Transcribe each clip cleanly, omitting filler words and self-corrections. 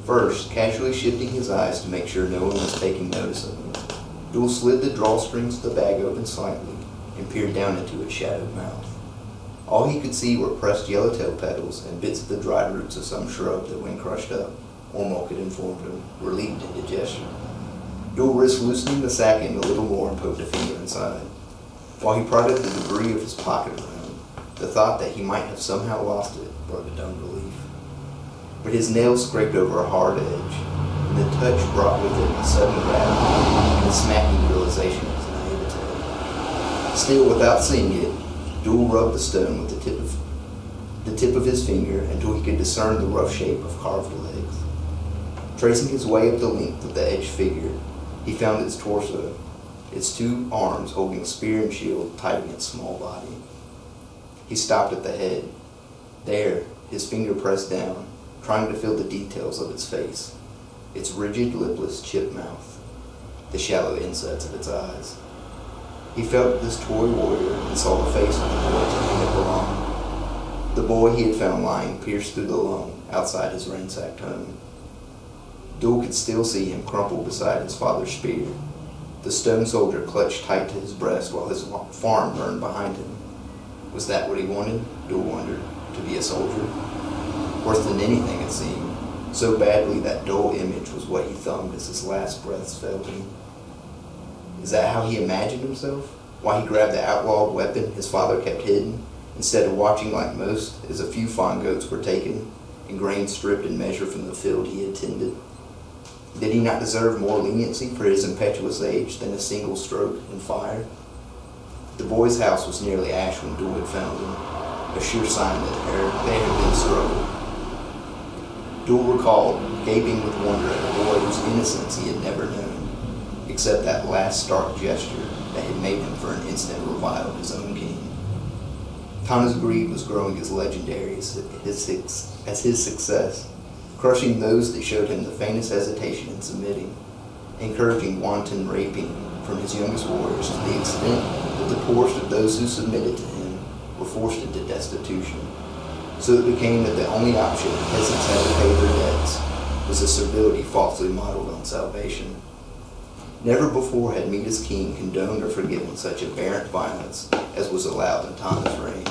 First, casually shifting his eyes to make sure no one was taking notice of him, Duel slid the drawstrings of the bag open slightly and peered down into its shadowed mouth. All he could see were pressed yellowtail petals and bits of the dried roots of some shrub that, when crushed up, Ormok had informed him, were leaked in digestion. Duel risked loosening the sack end a little more and poked a finger inside. While he prodded the debris of his pocket around, the thought that he might have somehow lost it brought a dumb relief. But his nails scraped over a hard edge, and the touch brought with it a sudden gravity and a smacking realization of his naivete. Still, without seeing it, Duel rubbed the stone with the tip of his finger until he could discern the rough shape of carved legs. Tracing his way up the length of the edged figure, he found its torso, its two arms holding spear and shield tight in its small body. He stopped at the head. There, his finger pressed down, trying to feel the details of its face, its rigid, lipless, chipped mouth, the shallow insets of its eyes. He felt this toy warrior and saw the face of the boy to whom it belonged, the boy he had found lying pierced through the lung outside his ransacked home. Duel could still see him crumpled beside his father's spear, the stone soldier clutched tight to his breast while his farm burned behind him. Was that what he wanted, Duel wondered, to be a soldier? Worse than anything, it seemed, so badly that dull image was what he thumbed as his last breaths failed him. Is that how he imagined himself? Why he grabbed the outlawed weapon his father kept hidden, instead of watching like most as a few fawn goats were taken, and grain stripped and measured from the field he had tended? Did he not deserve more leniency for his impetuous age than a single stroke and fire? The boy's house was nearly ash when Duel had found him, a sure sign that there had been struggle. Duel recalled, gaping with wonder at a boy whose innocence he had never known, except that last stark gesture that had made him for an instant revile his own king. Tana's greed was growing as legendary as his success, crushing those that showed him the faintest hesitation in submitting, encouraging wanton raping from his youngest warriors to the extent that the poorest of those who submitted to him were forced into destitution. So it became that the only option peasants had to pay their debts was a servility falsely modeled on salvation. Never before had Mida's king condoned or forgiven such aberrant violence as was allowed in Tana's reign.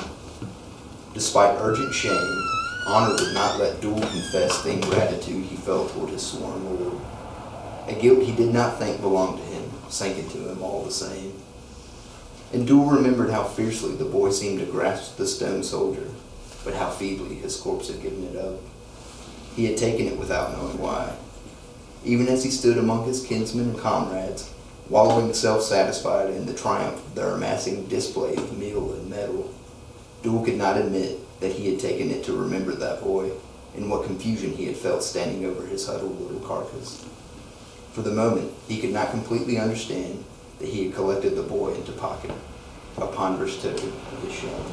Despite urgent shame, honor would not let Duel confess the ingratitude he felt toward his sworn lord. A guilt he did not think belonged to him sank into him all the same. And Duel remembered how fiercely the boy seemed to grasp the stone soldier, but how feebly his corpse had given it up. He had taken it without knowing why. Even as he stood among his kinsmen and comrades, wallowing self-satisfied in the triumph of their amassing display of meal and metal, Duel could not admit that he had taken it to remember that boy, and what confusion he had felt standing over his huddled little carcass. For the moment, he could not completely understand that he had collected the boy into pocket, a ponderous token of his shame.